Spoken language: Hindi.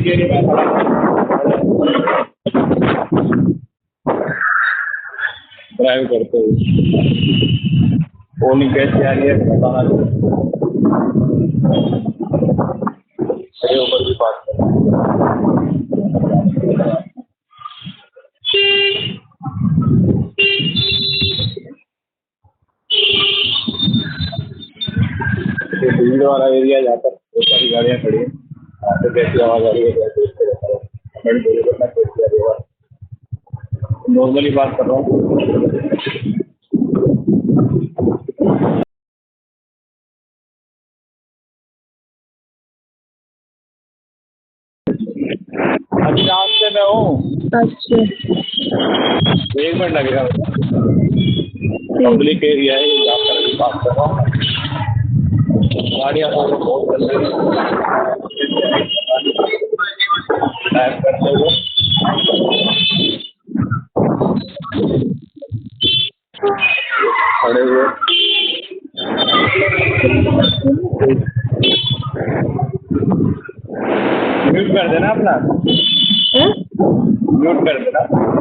पब्लिक एरिया में खड़ा ड्राइव करते हुए पोलिंग कैसे आ रही है बताना ऊपर भी बात भीड़ वाला एरिया जहाँ पर बहुत सारी गाड़ियाँ खड़ी हैं वहाँ पे कैसी आवाज़ आ रही है कैसे उससे रहता है बड़ी बोली करना कैसी आ रही है नॉर्मली बात कर रहा हूँ। अभी रास्ते में हूँ। अच्छा 1 मिनट लगेगा पब्लिक एरिया है जहाँ पर अभी बात कर रहा हूँ गाड़ियाँ बहुत चल रही हैं ड्राइव करते हुए खड़े हुए म्यूट कर देना अपना म्यूट कर देना। हाँ